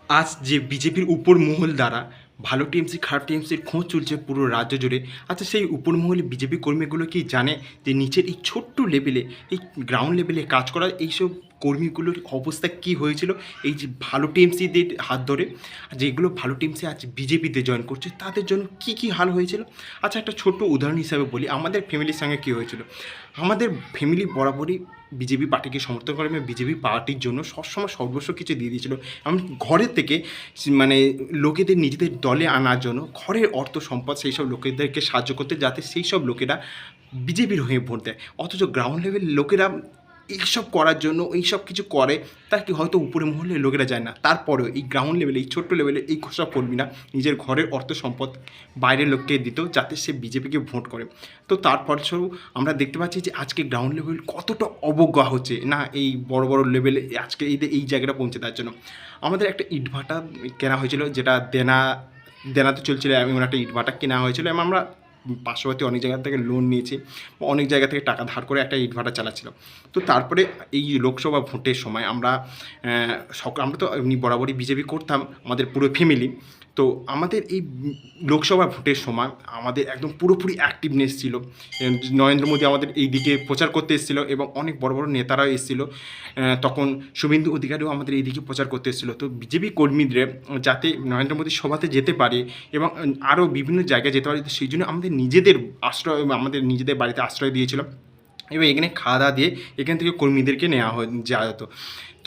আজ যে বিজেপির উপর মহল দ্বারা ভালো টিএমসি খারাপ টিএমসির খোঁজ চলছে পুরো রাজ্য জুড়ে। আচ্ছা, সেই উপর মহলে বিজেপি কর্মীগুলো কি জানে যে নিচের এই ছোট্ট লেভেলে, এই গ্রাউন্ড লেভেলে কাজ করা এইসব কর্মীগুলোর অবস্থা কি হয়েছিল এই যে ভালো টিএমসিদের হাত ধরে, যেগুলো ভালো টিএমসি আজ বিজেপিতে জয়েন করছে তাদের জন্য কি কি হাল হয়েছিল? আচ্ছা, একটা ছোট্ট উদাহরণ হিসাবে বলি, আমাদের ফ্যামিলির সঙ্গে কী হয়েছিল। আমাদের ফ্যামিলি বরাবরই বিজেপি পার্টিকে সমর্থন করে এবং বিজেপি পার্টির জন্য সবসময় সর্বস্ব কিছু দিয়ে দিয়েছিল। এমন ঘরের থেকে মানে লোকেদের নিজেদের দলে আনার জন্য ঘরের অর্থ সম্পদ সেই সব লোকেদেরকে সাহায্য করতে, যাতে সেই সব লোকেরা বিজেপির হয়ে ভোট দেয়। অথচ গ্রাউন্ড লেভেল লোকেরা এইসব করার জন্য এইসব কিছু করে, তার কি হয়তো উপরে মহলে লোকেরা যায় না, তারপরেও এই গ্রাউন্ড লেভেলে এই ছোট্ট লেভেলে এই সব কর্মীরা নিজের ঘরের অর্থ সম্পদ বাইরের লোককে দিত যাতে সে বিজেপিকে ভোট করে। তো তার ফলস্বরূপ আমরা দেখতে পাচ্ছি যে আজকে গ্রাউন্ড লেভেল কতটা অবজ্ঞা হচ্ছে না এই বড় বড় লেভেলে আজকে এই জায়গাটা পৌঁছে দেওয়ার জন্য। আমাদের একটা ইটভাটা কেনা হয়েছিল, যেটা দেনাতে চলছিল, এমন একটা ইটভাটা কেনা হয়েছিল এবং আমরা পার্শ্ববর্তী অনেক জায়গা থেকে লোন নিয়েছি, অনেক জায়গা থেকে টাকা ধার করে একটা ইটভাটা চালাচ্ছিল। তো তারপরে এই লোকসভা ভোটের সময় আমরা তো এমনি বরাবরই বিজেপি করতাম আমাদের পুরো ফ্যামিলি। তো আমাদের এই লোকসভা ভোটের সময় আমাদের একদম পুরোপুরি অ্যাক্টিভনেস ছিল। নরেন্দ্র মোদী আমাদের এই দিকে প্রচার করতে এসেছিলো এবং অনেক বড় বড় নেতারাও এসেছিলো। তখন শুভেন্দু অধিকারীও আমাদের এই দিকে প্রচার করতে এসেছিলো। তো বিজেপি কর্মীদের যাতে নরেন্দ্র মোদীর সভাতে যেতে পারে এবং আরও বিভিন্ন জায়গায় যেতে পারে, সেই জন্য আমাদের নিজেদের আশ্রয়, আমাদের নিজেদের বাড়িতে আশ্রয় দিয়েছিল এবং এখানে খাওয়া দাওয়া দিয়ে এখান থেকে কর্মীদেরকে নেওয়া যাওয়া যেত।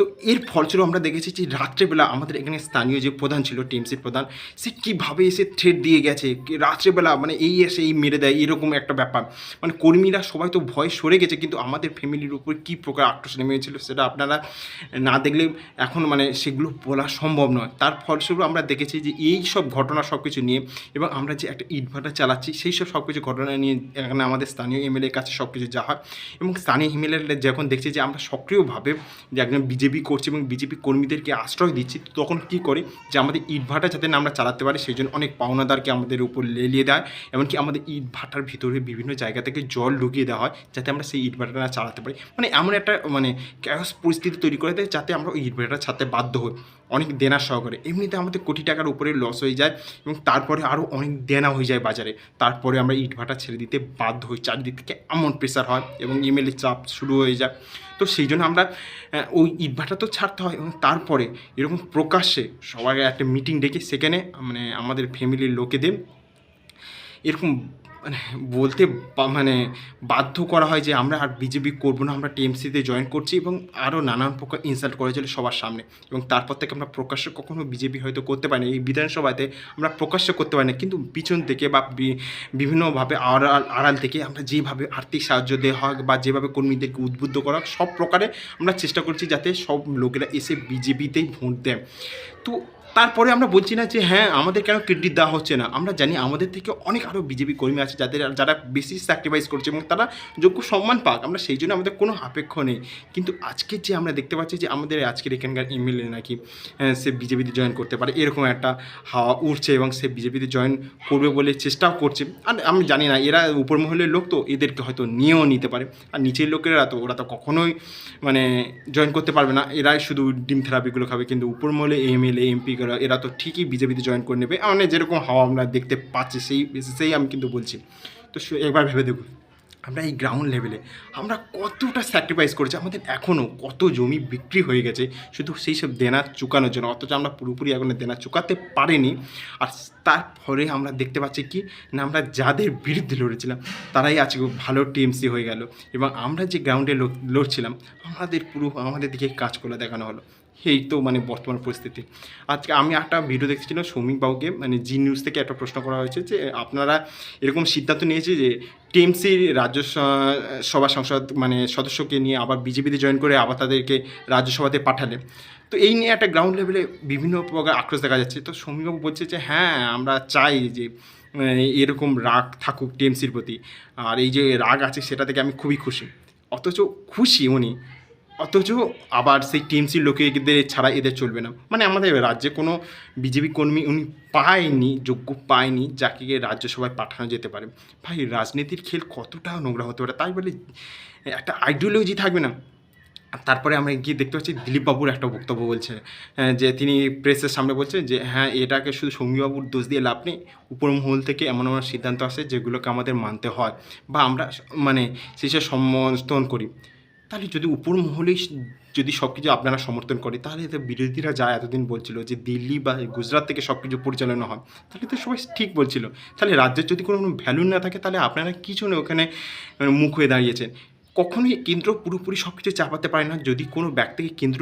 তো এর ফলস্বরূপ আমরা দেখেছি যে রাত্রেবেলা আমাদের এখানে স্থানীয় যে প্রধান ছিল, টিএমসির প্রধান, সে কীভাবে এসে থ্রেট দিয়ে গেছে রাত্রেবেলা, মানে এই এসে এই মেরে দেয়, এরকম একটা ব্যাপার। মানে কর্মীরা সবাই তো ভয় সরে গেছে, কিন্তু আমাদের ফ্যামিলির উপর কী প্রকার আক্রোশ নেমেছিল সেটা আপনারা না দেখলে এখন মানে সেগুলো বলা সম্ভব নয়। তার ফলস্বরূপ আমরা দেখেছি যে এই সব ঘটনা সব কিছু নিয়ে এবং আমরা যে একটা ইটভাটা চালাচ্ছি সেই সব কিছু ঘটনা নিয়ে এখানে আমাদের স্থানীয় এমএলএর কাছে সব কিছু যা হয় এবং স্থানীয় এমএলএরা যখন দেখছে যে আমরা সক্রিয়ভাবে যে একজন বিজেপি করছি এবং বিজেপি কর্মীদেরকে আশ্রয় দিচ্ছি, তখন কী করে যে আমাদের ইটভাটা যাতে না আমরা চালাতে পারি সেই জন্য অনেক পাওনাদারকে আমাদের উপর লেলিয়ে দেয়। এমনকি আমাদের ইটভাটার ভিতরে বিভিন্ন জায়গা থেকে জল ঢুকিয়ে দেওয়া হয় যাতে আমরা সেই ইটভাটাটা না চালাতে পারি। মানে এমন একটা মানে ক্যাওস পরিস্থিতি তৈরি করে দেয় যাতে আমরা ওই ইটভাটাটা ছাড়তে বাধ্য হই অনেক দেনা সহকারে। এমনিতে আমাদের কোটি টাকার উপরে লস হয়ে যায় এবং তারপরে আরও অনেক দেনা হয়ে যায় বাজারে। তারপরে আমরা ইটভাটা ছেড়ে দিতে বাধ্য হই, চারিদিক থেকে এমন প্রেশার হয় এবং এমএলএ চাপ শুরু হয়ে যায়। তো সেই জন্য আমরা ওই ইটভাটা তো ছাড়তে হয় এবং তারপরে এরকম প্রকাশ্যে সবাই একটা মিটিং ডেকে সেখানে মানে আমাদের ফ্যামিলির লোকেদের এরকম মানে বলতে মানে বাধ্য করা হয় যে আমরা আর বিজেপি করবো না, আমরা টিএমসিতে জয়েন করছি এবং আরও নানান প্রকার ইনসাল্ট করেছিল সবার সামনে। এবং তারপর থেকে আমরা প্রকাশ্যে কখনো বিজেপি হয়তো করতে পারি না, এই বিধানসভাতে আমরা প্রকাশ্যে করতে পারি না, কিন্তু পিছন থেকে বা বিভিন্নভাবে আড়াল থেকে আমরা যেভাবে আর্থিক সাহায্য দেওয়া হয় বা যেভাবে কর্মীদেরকে উদ্বুদ্ধ করা হয়, সব প্রকারে আমরা চেষ্টা করছি যাতে সব লোকেরা এসে বিজেপিতেই ভোট দেয়। তো তারপরে আমরা বলছি না যে হ্যাঁ আমাদের কেন ক্রেডিট দেওয়া হচ্ছে না, আমরা জানি আমাদের থেকে অনেক আরও বিজেপি কর্মী আছে যারা বেশি স্যাক্রিফাইস করছে এবং তারা যোগ্য সম্মান পাক, আমরা সেই জন্য আমাদের কোনো আপেক্ষ নেই। কিন্তু আজকে যে আমরা দেখতে পাচ্ছি যে আমাদের আজকের এখানকার এমএলএ নাকি সে বিজেপিতে জয়েন করতে পারে, এরকম একটা হাওয়া উঠছে এবং সে বিজেপিতে জয়েন করবে বলে চেষ্টাও করছে। আর আমি জানি না, এরা উপর মহলের লোক তো এদেরকে হয়তো নিয়েও নিতে পারে, আর নিচের লোকেরা তো ওরা তো কখনোই মানে জয়েন করতে পারবে না, এরাই শুধু ডিম থেরাপিগুলো খাবে। কিন্তু উপর মহলে এমএলএ এমপি এরা তো ঠিকই বিজেপিতে জয়েন করে নেবে, মানে যেরকম হাওয়া আমরা দেখতে পাচ্ছি সেই আমি কিন্তু বলছি। তো একবার ভেবে দেখুন আমরা এই গ্রাউন্ড লেভেলে আমরা কতটা স্যাক্রিফাইস করেছি, আমাদের এখনও কত জমি বিক্রি হয়ে গেছে শুধু সেই সব দেনা চুকানোর জন্য, অথচ আমরা পুরোপুরি এখন দেনা চুকাতে পারিনি। আর তারপরে আমরা দেখতে পাচ্ছি কি না, আমরা যাদের বিরুদ্ধে লড়েছিলাম তারাই আজকে ভালো টিএমসি হয়ে গেল এবং আমরা যে গ্রাউন্ডে লড়ছিলাম আমাদের দিকে কাজ করে দেখানো হলো। এই তো মানে বর্তমান পরিস্থিতি। আজকে আমি একটা ভিডিও দেখছিলাম সৌমিক বাবুকে, মানে জি নিউজ থেকে একটা প্রশ্ন করা হয়েছে যে আপনারা এরকম সিদ্ধান্ত নিয়েছে যে টিএমসির রাজ্য সভা সংসদ মানে সদস্যকে নিয়ে আবার বিজেপিতে জয়েন করে আবার তাদেরকে রাজ্যসভাতে পাঠালে। তো এই নিয়ে একটা গ্রাউন্ড লেভেলে বিভিন্ন প্রকার আক্রোশ দেখা যাচ্ছে। তো সৌমিকবাবু বলছে যে হ্যাঁ আমরা চাই যে এরকম রাগ থাকুক টিএমসির প্রতি, আর এই যে রাগ আছে সেটা থেকে আমি খুবই খুশি। অথচ খুশি উনি, অথচ আবার সেই টিএমসির লোকেদের ছাড়া এদের চলবে না। মানে আমাদের রাজ্যে কোনো বিজেপি কর্মী উনি যোগ্য পায়নি যাকে রাজ্যসভায় পাঠানো যেতে পারে। ভাই রাজনীতির খেল কতটা নোংরা হতে পারে, তাই বলে একটা আইডিওলজি থাকবে না। তারপরে আমরা গিয়ে দেখতে পাচ্ছি দিলীপবাবুর একটা বক্তব্য বলছে, যে তিনি প্রেসের সামনে বলছে যে হ্যাঁ, এটাকে শুধু সৌমিবাবুর দোষ দিয়ে লাভ নেই। উপর মহল থেকে এমন এমন সিদ্ধান্ত আসে যেগুলোকে আমাদের মানতে হয় বা আমরা মানে শেষে সমর্থন করি। তাহলে যদি উপর মহলেই যদি সব কিছু আপনারা সমর্থন করে, তাহলে তো বিরোধীরা যা এতদিন বলছিল যে দিল্লি বা গুজরাট থেকে সব কিছু পরিচালনা হয়, তাহলে তো সবাই ঠিক বলছিল। তাহলে রাজ্যের যদি কোনো ভ্যালু না থাকে, তাহলে আপনারা কিছু না ওখানে মুখ হয়ে দাঁড়িয়েছেন। কখনোই কেন্দ্র পুরোপুরি সব কিছু চাপাতে পারে না। যদি কোনো ব্যক্তিকে কেন্দ্র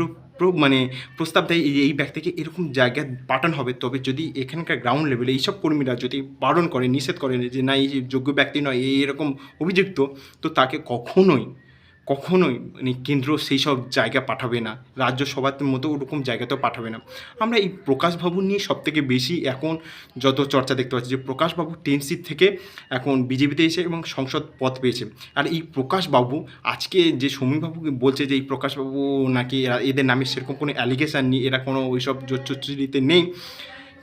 মানে প্রস্তাব দেয় এই ব্যক্তিকে এরকম জায়গায় পাঠানো হবে, তবে যদি এখানকার গ্রাউন্ড লেভেলে এইসব কর্মীরা যদি বারণ করে, নিষেধ করে যে না, এই যে যোগ্য ব্যক্তি নয়, এরকম অভিযুক্ত, তো তাকে কখনোই কখনোই মানে কেন্দ্র সেই সব জায়গায় পাঠাবে না, রাজ্য সভার মতো ওরকম জায়গাতেও পাঠাবে না। আমরা এই প্রকাশবাবু নিয়ে সবথেকে বেশি এখন যত চর্চা দেখতে পাচ্ছি, যে প্রকাশবাবু টিএমসি থেকে এখন বিজেপিতে এসে এবং সংসদ পদ পেয়েছে। আর এই প্রকাশবাবু আজকে যে সমীরবাবুকে বলছে যে এই প্রকাশবাবু নাকি এদের নামে সেরকম কোনো অ্যালিগেশন নেই, এরা কোনো ওইসব জোচ্চুরিতে নেই,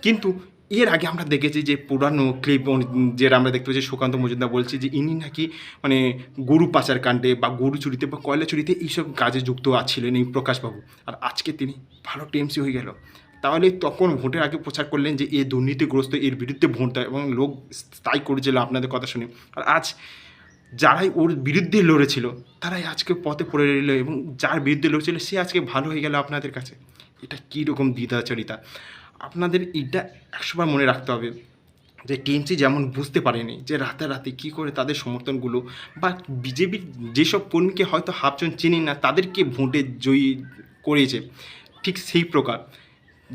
কিন্তু এর আগে আমরা দেখেছি যে পুরানো ক্লিপ যেটা আমরা দেখতে পাচ্ছি, সুকান্ত মজুমদার বলছে যে ইনি নাকি মানে গরু পাচার কাণ্ডে বা গরু চুরিতে বা কয়লা চুরিতে এইসব কাজে যুক্ত ছিলেন এই প্রকাশবাবু। আর আজকে তিনি ভালো টিএমসি হয়ে গেল। তাহলে তখন ভোটের আগে প্রচার করলেন যে এ দুর্নীতিগ্রস্ত, এর বিরুদ্ধে ভোট দেয়, এবং লোক তাই করেছিল আপনাদের কথা শুনে। আর আজ যারাই ওর বিরুদ্ধে লড়েছিল তারাই আজকে পথে পড়ে রইল, এবং যার বিরুদ্ধে লড়ছিল সে আজকে ভালো হয়ে গেল আপনাদের কাছে। এটা কীরকম দ্বিধাচরিতা! আপনাদের এইটা ১০০বার মনে রাখতে হবে যে টিএমসি যেমন বুঝতে পারেনি যে রাতারাতি কী করে তাদের সমর্থনগুলো বা বিজেপির যেসব কর্মীকে হয়তো হাফজন চেনে না তাদেরকে ভোটে জয়ী করেছে, ঠিক সেই প্রকার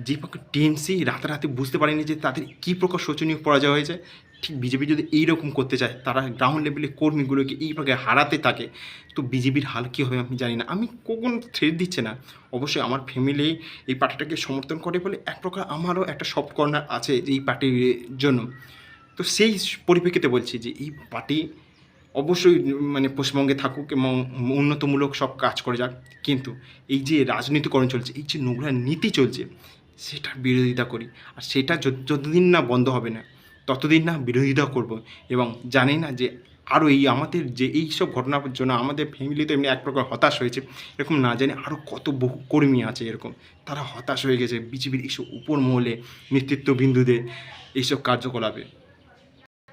যে প্রকার টিএমসি রাতারাতি বুঝতে পারেনি যে তাদের কী প্রকার শোচনীয় পরাজয় হয়েছে, ঠিক বিজেপি যদি এইরকম করতে চায়, তারা গ্রাউন্ড লেভেলে কর্মীগুলোকে এইভাবে হারাতে থাকে, তো বিজেপির হাল কী হবে আমি জানি না। আমি কোনো থ্রেট দিচ্ছে না, অবশ্যই আমার ফ্যামিলি এই পার্টিটাকে সমর্থন করে বলে এক প্রকার আমারও একটা সফট কর্নার আছে এই পার্টির জন্য। তো সেই পরিপ্রেক্ষিতে বলছি যে এই পার্টি অবশ্যই মানে পশ্চিমবঙ্গে থাকুক এবং উন্নতমূলক সব কাজ করে যাক, কিন্তু এই যে রাজনীতিকরণ চলছে, এই যে নোংরা নীতি চলছে, সেটার বিরোধিতা করি। আর সেটা যতদিন না বন্ধ হবে না, ততদিন না বিরোধিতা করব। এবং জানি না যে আরও এই আমাদের যে এই সব ঘটনার জন্য আমাদের ফ্যামিলিতে এমনি এক প্রকার হতাশ হয়েছে, এরকম না জানি আরও কত বহু কর্মী আছে এরকম, তারা হতাশ হয়ে গেছে বিজেপির এইসব উপর মহলে নেতৃত্ববিন্দুদের এইসব কার্যকলাপে।